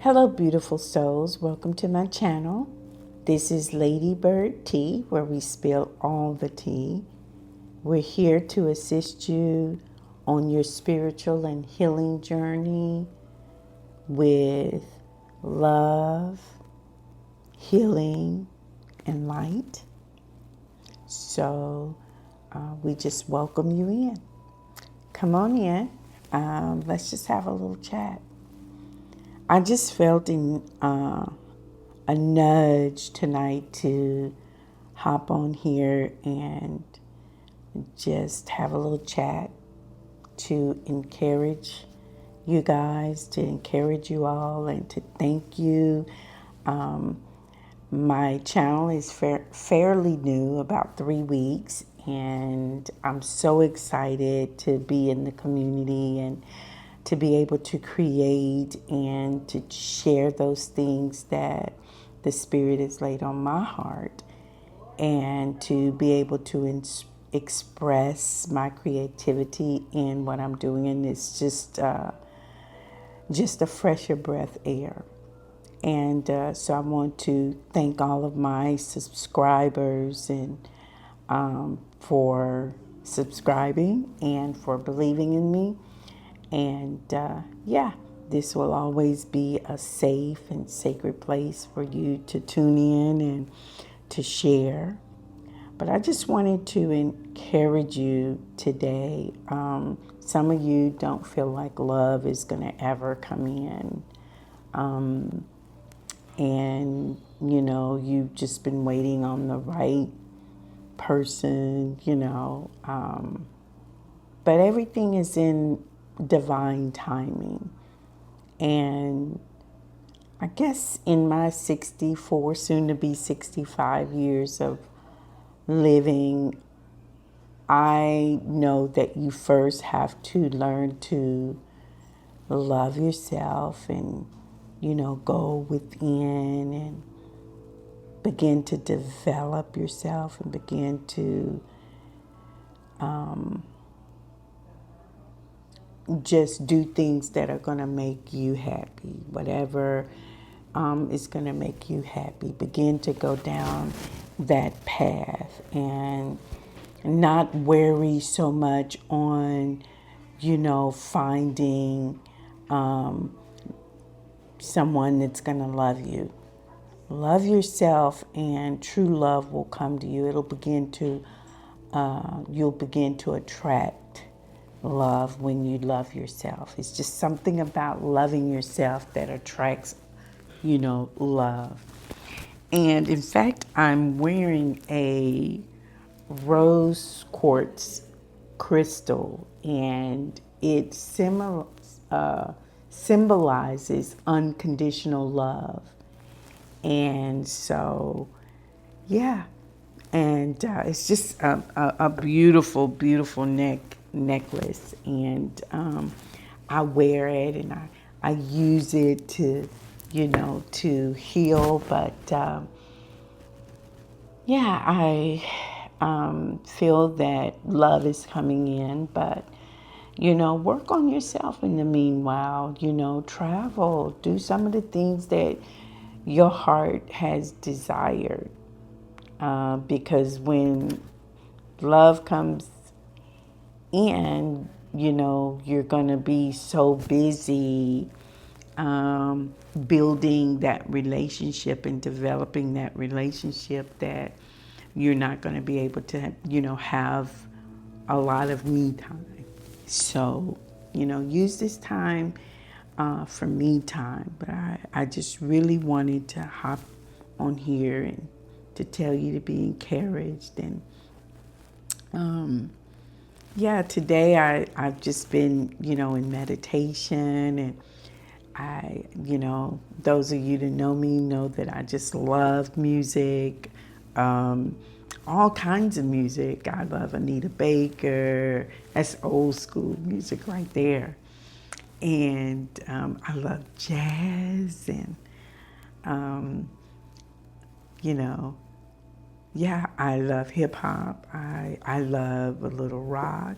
Hello, beautiful souls. Welcome to my channel. This is Ladybyrd-T, where we spill all the tea. We're here to assist you on your spiritual and healing journey with love, healing, and light. So we just welcome you in. Come on in. Let's just have a little chat. I just felt a nudge tonight to hop on here and just have a little chat to encourage you guys, to encourage you all, and to thank you. My channel is fairly new, about 3 weeks, and I'm so excited to be in the community and to be able to create and to share those things that the Spirit has laid on my heart, and to be able to express my creativity in what I'm doing. And it's just a fresher breath air. And so I want to thank all of my subscribers and for subscribing and for believing in me. And this will always be a safe and sacred place for you to tune in and to share. But I just wanted to encourage you today. Some of you don't feel like love is going to ever come in. And, you've just been waiting on the right person, But everything is in divine timing. And I guess in my 64, soon to be 65 years of living, I know that you first have to learn to love yourself and, go within and begin to develop yourself and begin to just do things that are going to make you happy. Whatever is going to make you happy. Begin to go down that path and not worry so much on, finding someone that's going to love you. Love yourself, and true love will come to you. It'll begin to, you'll begin to attract love when you love yourself. It's just something about loving yourself that attracts, love. And in fact, I'm wearing a rose quartz crystal, and it symbolizes unconditional love. And so, and it's just a beautiful, beautiful necklace. And I wear it, and I use it to, to heal. But I feel that love is coming in. But, work on yourself in the meanwhile. Travel, do some of the things that your heart has desired. Because when love comes in, you're going to be so busy building that relationship and developing that relationship that you're not going to be able to, have a lot of me time. So, use this time for me time. But I just really wanted to hop on here and to tell you to be encouraged. And today I've just been, in meditation. And those of you that know me know that I just love music, all kinds of music. I love Anita Baker. That's old school music right there. And I love jazz and, I love hip hop. I love a little rock.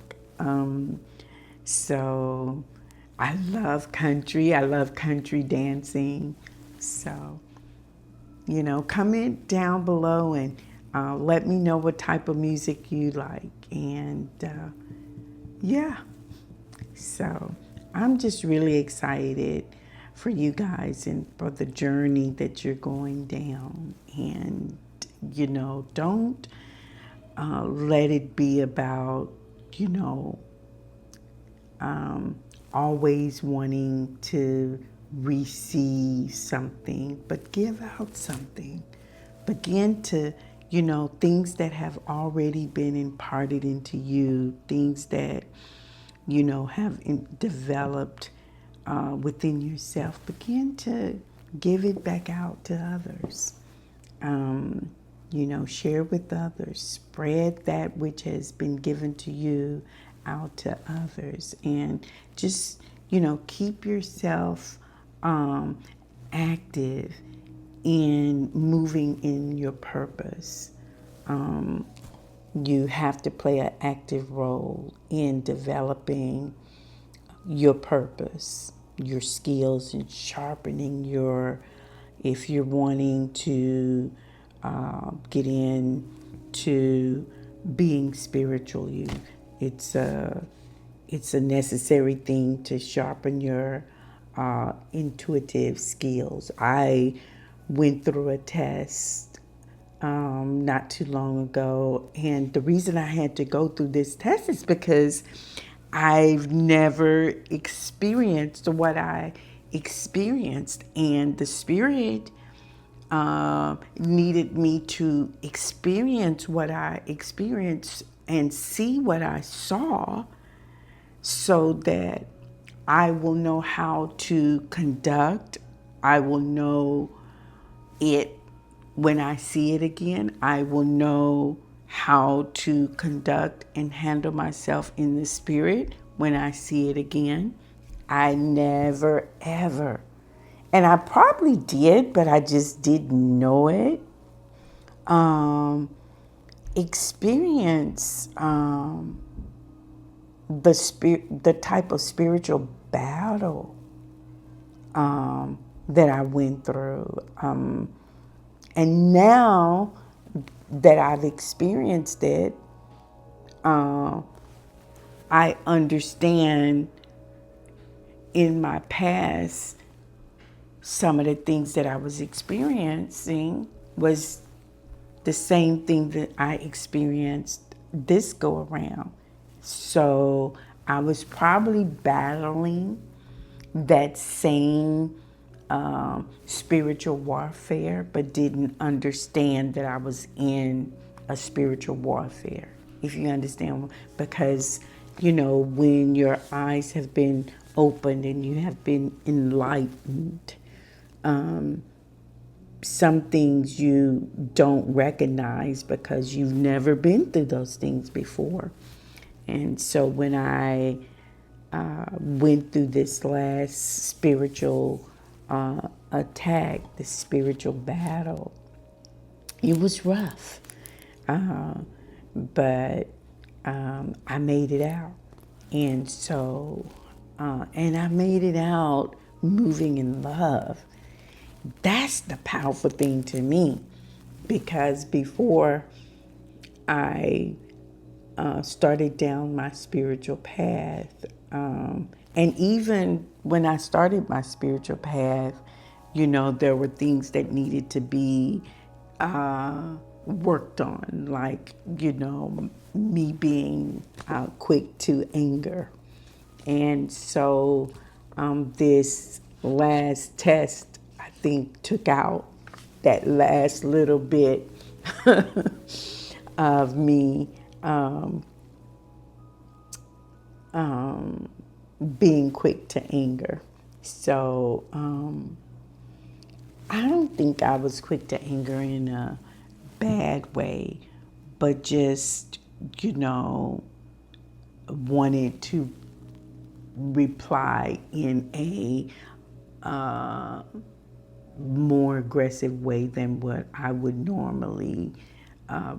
So I love country. I love country dancing. So, comment down below and let me know what type of music you like. And yeah, so I'm just really excited for you guys and for the journey that you're going down. And, don't let it be about, you know, always wanting to receive something, but give out something. Begin to, things that have already been imparted into you, things that, have developed within yourself. Begin to give it back out to others. Share with others, spread that which has been given to you out to others, and just, keep yourself active in moving in your purpose. You have to play an active role in developing your purpose, your skills, and sharpening if you're wanting to get into being spiritual, it's a necessary thing to sharpen your intuitive skills. I went through a test not too long ago, and the reason I had to go through this test is because I've never experienced what I experienced, and the spirit needed me to experience what I experienced and see what I saw so that I will know how to conduct. I will know it when I see it again. I will know how to conduct and handle myself in the spirit when I see it again. I never, ever, and I probably did, but I just didn't know it, experience the type of spiritual battle that I went through. And now that I've experienced it, I understand in my past some of the things that I was experiencing was the same thing that I experienced this go around. So I was probably battling that same spiritual warfare, but didn't understand that I was in a spiritual warfare, if you understand. Because, when your eyes have been opened and you have been enlightened, some things you don't recognize because you've never been through those things before. And so when I went through this last spiritual attack, this spiritual battle, it was rough. But I made it out. And so, and I made it out moving in love. That's the powerful thing to me, because before I started down my spiritual path, and even when I started my spiritual path, there were things that needed to be worked on, like, me being quick to anger. And so this last test, I think, took out that last little bit of me being quick to anger. So I don't think I was quick to anger in a bad way, but just, wanted to reply in a more aggressive way than what I would normally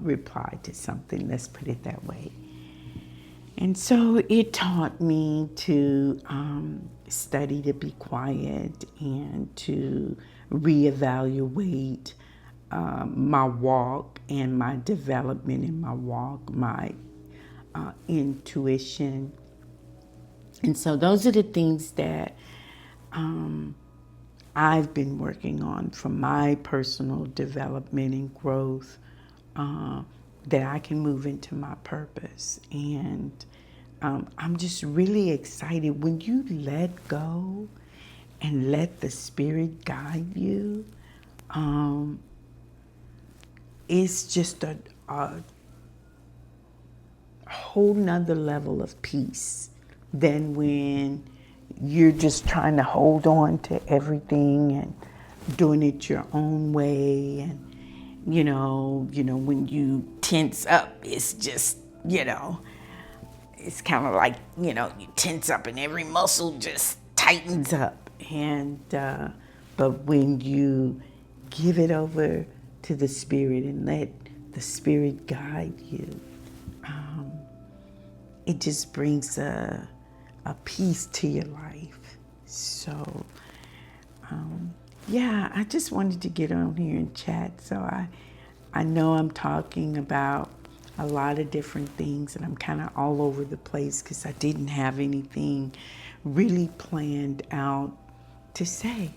reply to something. Let's put it that way. And so it taught me to study to be quiet and to reevaluate my walk and my development in my walk, my intuition. And so those are the things that I've been working on for my personal development and growth, uh, that I can move into my purpose. And I'm just really excited when you let go and let the Spirit guide you. Um, it's just a whole nother level of peace than when you're just trying to hold on to everything and doing it your own way. And when you tense up, it's just, it's kind of like, you tense up and every muscle just tightens up. And but when you give it over to the Spirit and let the Spirit guide you, it just brings a peace to your life. So, yeah, I just wanted to get on here and chat. So I know I'm talking about a lot of different things and I'm kind of all over the place because I didn't have anything really planned out to say.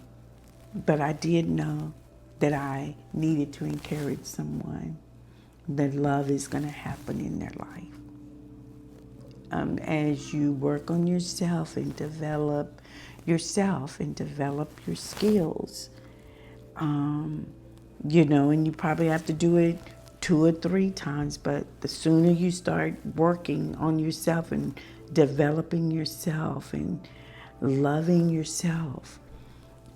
But I did know that I needed to encourage someone that love is going to happen in their life. As you work on yourself and develop your skills. And you probably have to do it 2 or 3 times, but the sooner you start working on yourself and developing yourself and loving yourself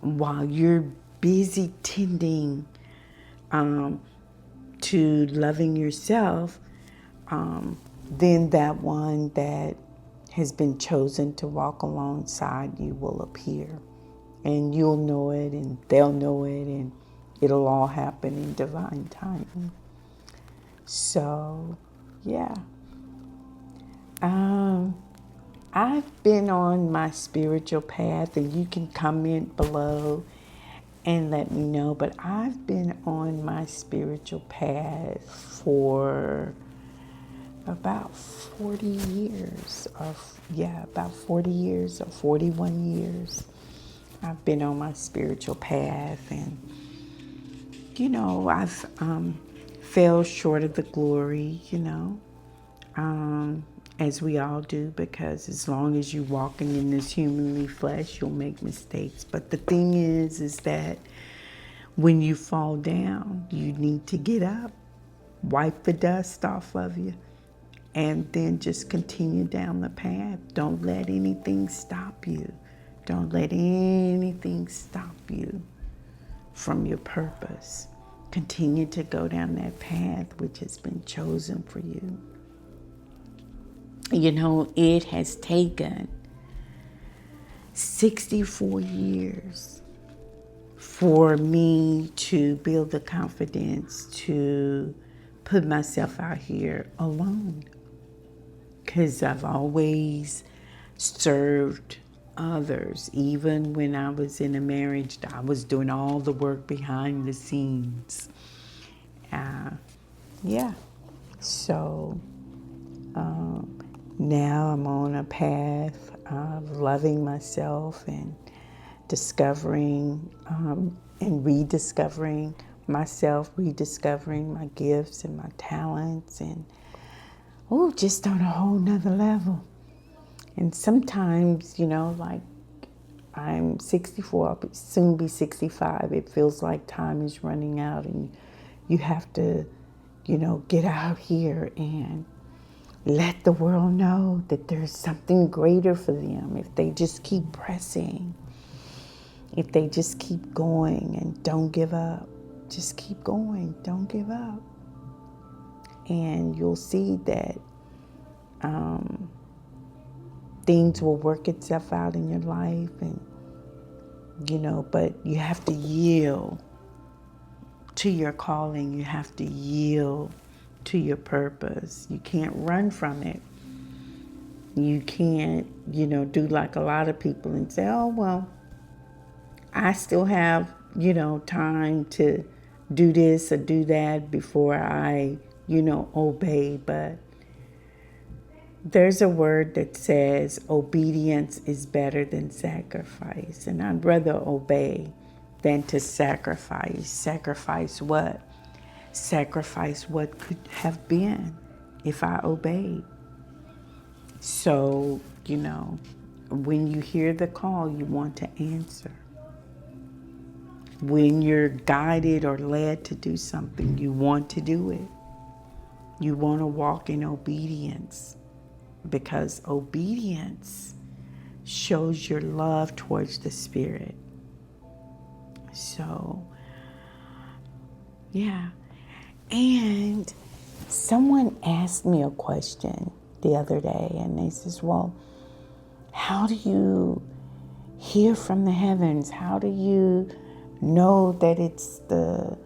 while you're busy tending to loving yourself, then that one that has been chosen to walk alongside you will appear. And you'll know it, and they'll know it, and it'll all happen in divine timing. So, yeah. I've been on my spiritual path, and you can comment below and let me know. But I've been on my spiritual path for about 40 years, about 40 years or 41 years. I've been on my spiritual path, and I've fell short of the glory, as we all do, because as long as you're walking in this humanly flesh, you'll make mistakes. But the thing is that when you fall down, you need to get up, wipe the dust off of you, and then just continue down the path. Don't let anything stop you. Don't let anything stop you from your purpose. Continue to go down that path which has been chosen for you. It has taken 64 years for me to build the confidence to put myself out here alone. Because I've always served others. Even when I was in a marriage, I was doing all the work behind the scenes. So now I'm on a path of loving myself and discovering and rediscovering myself, rediscovering my gifts and my talents, and just on a whole nother level. And sometimes, like I'm 64, I'll soon be 65. It feels like time is running out and you have to, get out here and let the world know that there's something greater for them if they just keep pressing, if they just keep going and don't give up. Just keep going, don't give up. And you'll see that things will work itself out in your life, and but you have to yield to your calling. You have to yield to your purpose. You can't run from it. You can't, do like a lot of people and say, oh, well, I still have, time to do this or do that before I, obey. But there's a word that says obedience is better than sacrifice. And I'd rather obey than to sacrifice. Sacrifice what? Sacrifice what could have been if I obeyed. So, when you hear the call, you want to answer. When you're guided or led to do something, you want to do it. You want to walk in obedience, because obedience shows your love towards the Spirit. So, yeah. And someone asked me a question the other day, and they says, well, how do you hear from the heavens? How do you know that it's the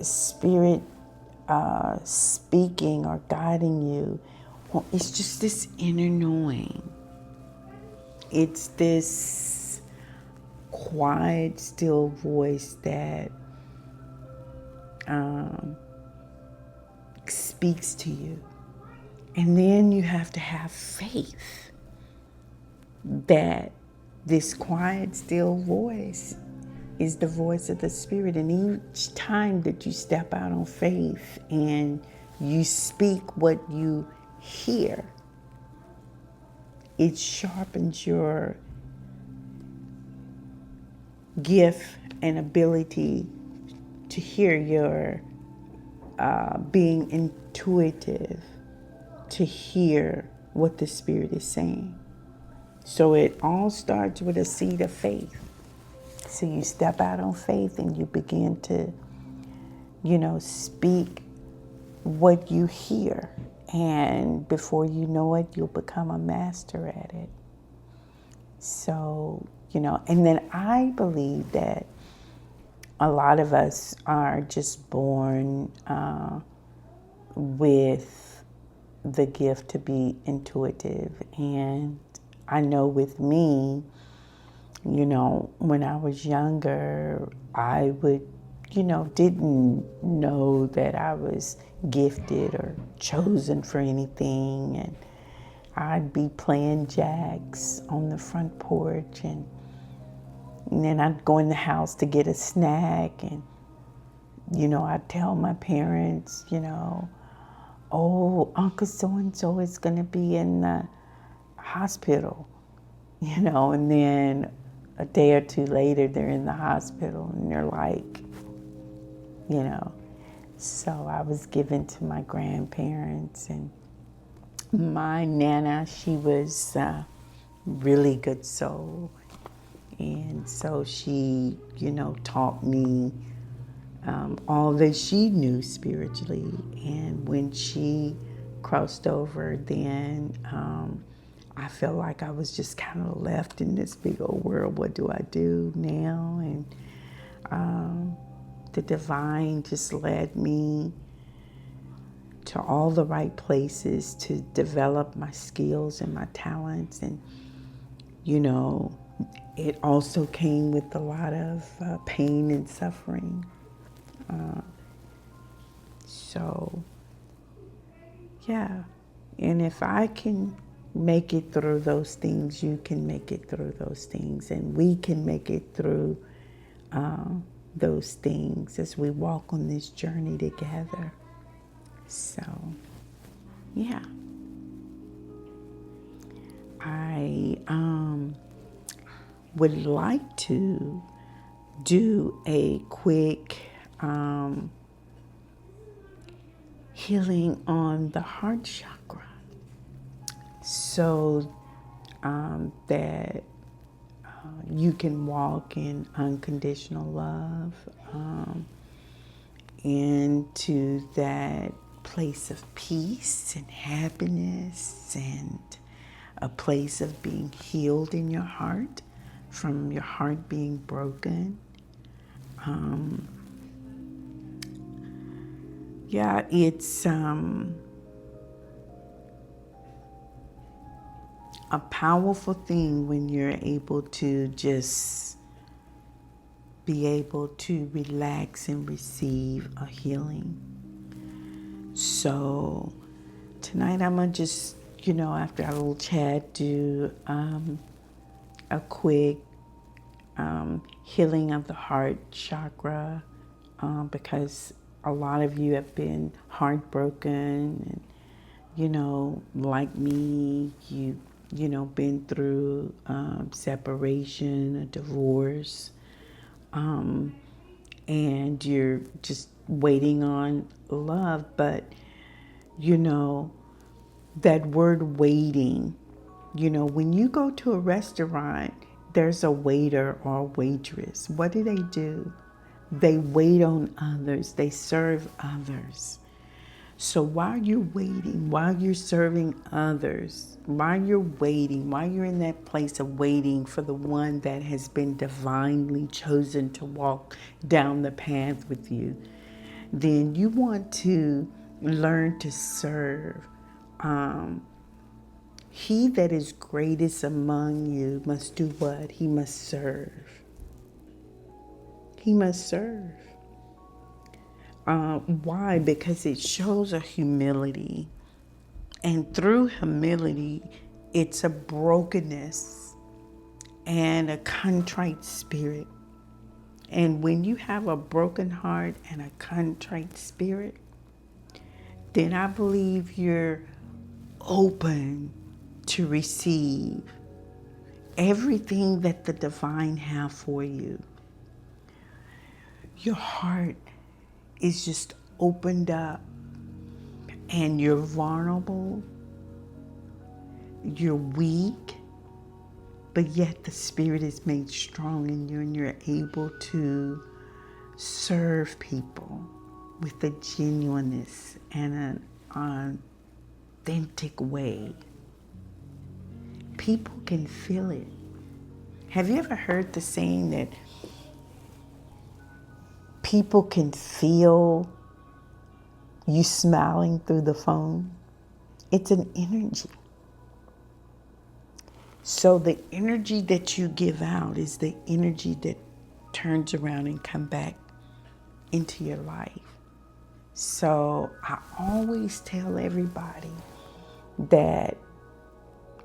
Spirit speaking or guiding you? Well, it's just this inner knowing. It's this quiet, still voice that speaks to you. And then you have to have faith that this quiet, still voice is the voice of the Spirit. And each time that you step out on faith and you speak what you hear, it sharpens your gift and ability to hear, your being intuitive, to hear what the Spirit is saying. So it all starts with a seed of faith. So you step out on faith and you begin to, speak what you hear. And before you know it, you'll become a master at it. So, and then I believe that a lot of us are just born with the gift to be intuitive. And I know with me, when I was younger, I would, didn't know that I was gifted or chosen for anything. And I'd be playing jacks on the front porch, and then I'd go in the house to get a snack, and, I'd tell my parents, oh, Uncle so-and-so is going to be in the hospital, and then a day or two later, they're in the hospital, and they're like, So I was given to my grandparents, and my Nana, she was a really good soul. And so she, taught me all that she knew spiritually. And when she crossed over, then I felt like I was just kind of left in this big old world. What do I do now? And the divine just led me to all the right places to develop my skills and my talents. And, it also came with a lot of pain and suffering. So, yeah. And if I can make it through those things, you can make it through those things. And we can make it through those things as we walk on this journey together. So, yeah. I would like to do a quick healing on the heart chakra, so that you can walk in unconditional love, into that place of peace and happiness, and a place of being healed in your heart from your heart being broken. Yeah, it's a powerful thing when you're able to just be able to relax and receive a healing. So tonight I'm going to just, after our little chat, do a quick healing of the heart chakra, because a lot of you have been heartbroken and, like me, been through separation, a divorce, and you're just waiting on love. But, that word waiting, when you go to a restaurant, there's a waiter or a waitress. What do? They wait on others. They serve others. So while you're waiting, while you're serving others, while you're waiting, while you're in that place of waiting for the one that has been divinely chosen to walk down the path with you, then you want to learn to serve. He that is greatest among you must do what? He must serve. He must serve. Why? Because it shows a humility. And through humility, it's a brokenness and a contrite spirit. And when you have a broken heart and a contrite spirit, then I believe you're open to receive everything that the divine have for you. Your heart is just opened up and you're vulnerable, you're weak, but yet the spirit is made strong in you and you're able to serve people with a genuineness and an authentic way. People can feel it. Have you ever heard the saying that people can feel you smiling through the phone? It's an energy. So the energy that you give out is the energy that turns around and come back into your life. So I always tell everybody that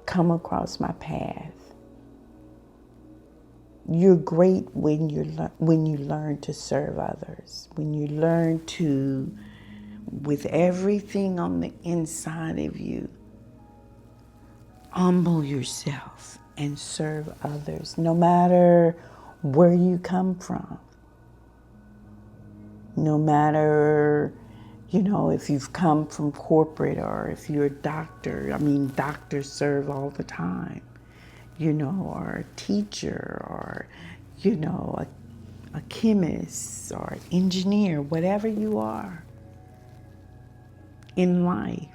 come across my path, you're great when you learn to serve others, when you learn to, with everything on the inside of you, humble yourself and serve others, no matter where you come from. No matter, if you've come from corporate or if you're a doctor. I mean, doctors serve all the time, or a teacher or, a chemist or an engineer, whatever you are in life.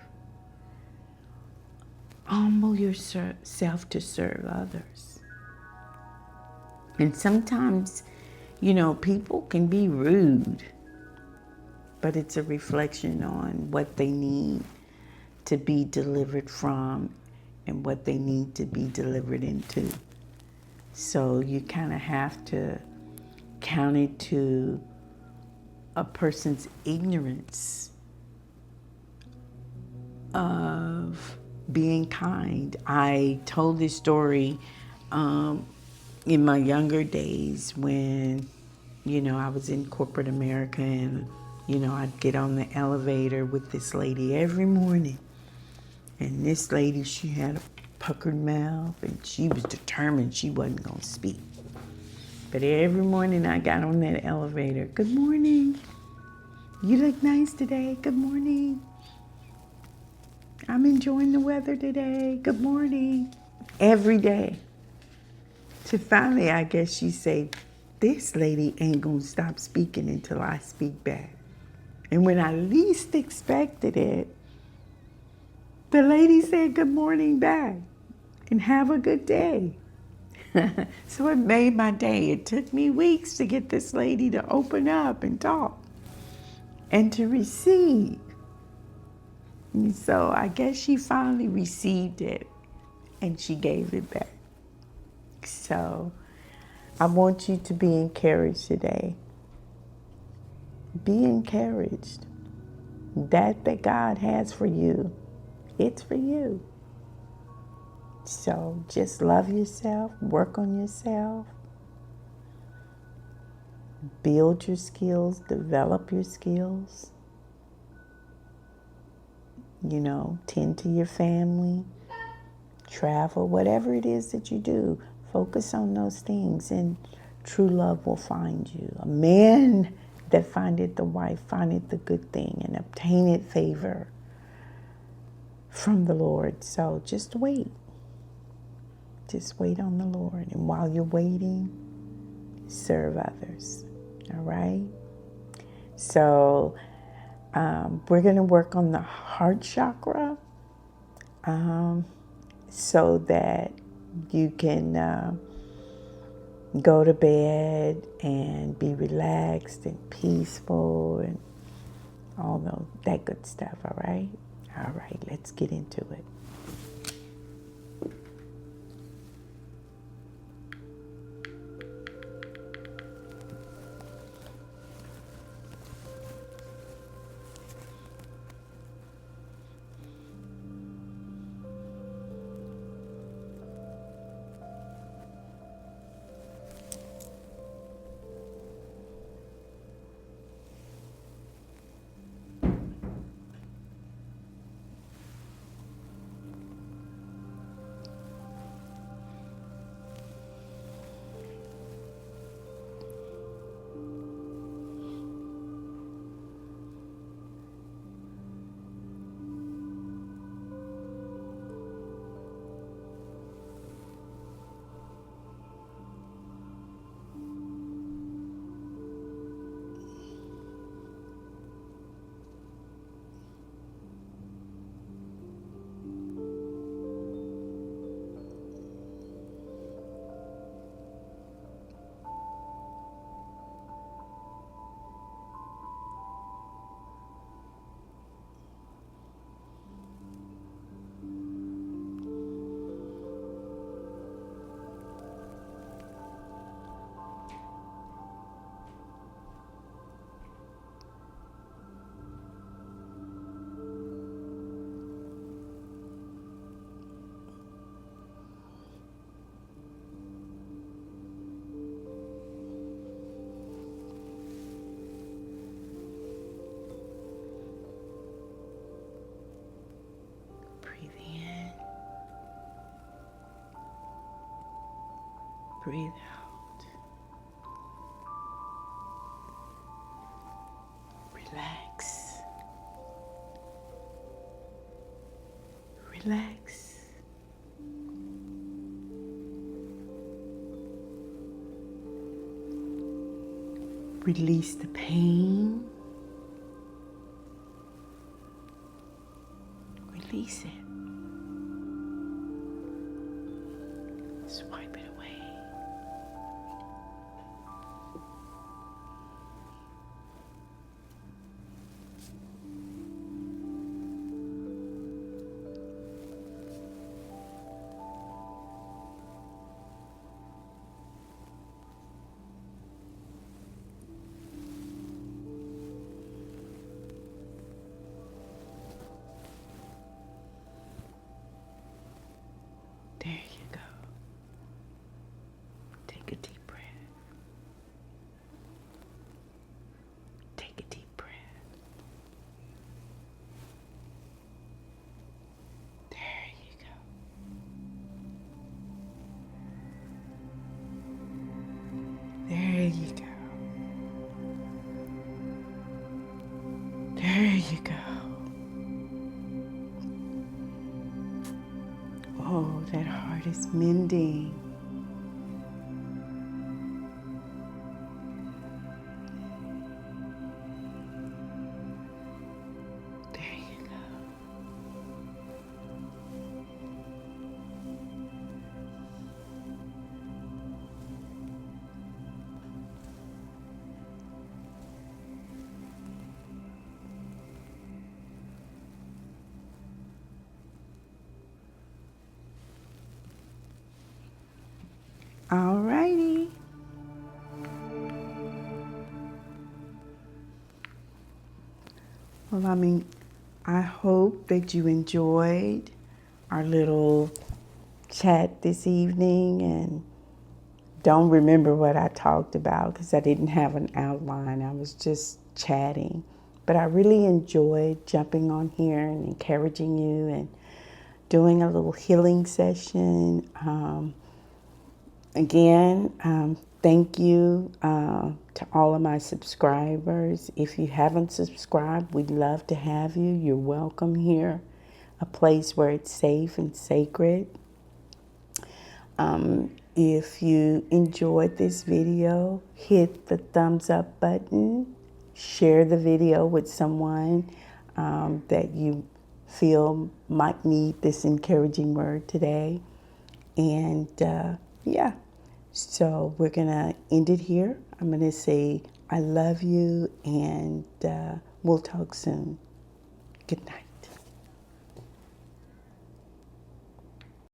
Humble yourself to serve others. And sometimes, people can be rude, but it's a reflection on what they need to be delivered from and what they need to be delivered into. So you kind of have to count it to a person's ignorance of being kind. I told this story in my younger days when, I was in corporate America and, I'd get on the elevator with this lady every morning. And this lady, she had a puckered mouth and she was determined she wasn't going to speak. But every morning I got on that elevator. Good morning. You look nice today. Good morning. I'm enjoying the weather today. Good morning. Every day. So finally, I guess she said, this lady ain't going to stop speaking until I speak back. And when I least expected it, the lady said good morning back and have a good day. So it made my day. It took me weeks to get this lady to open up and talk and to receive. And so I guess she finally received it. and she gave it back. So I want you to be encouraged today. Be encouraged. That God has for you, it's for you. So just love yourself, work on yourself, build your skills, develop your skills. Tend to your family, travel, whatever it is that you do, focus on those things and true love will find you. A man that findeth the wife findeth the good thing and obtaineth favor from the Lord. So just wait. Just wait on the Lord. And while you're waiting, serve others. All right? So we're going to work on the heart chakra so that you can go to bed and be relaxed and peaceful and all that good stuff. All right? All right, let's get into it. Breathe out. Relax. Relax. Release the pain. Release it. Swipe it away. There you go. Take a deep breath. Take a deep breath. There you go. There you go. There you go. Oh, that heart is mending. There you go. Well, I hope that you enjoyed our little chat this evening and don't remember what I talked about because I didn't have an outline. I was just chatting. But I really enjoyed jumping on here and encouraging you and doing a little healing session. Again, thank you to all of my subscribers. If you haven't subscribed, we'd love to have you. You're welcome here, a place where it's safe and sacred. If you enjoyed this video, hit the thumbs up button, share the video with someone that you feel might need this encouraging word today. And yeah, so we're going to end it here. I'm going to say I love you and we'll talk soon. Good night.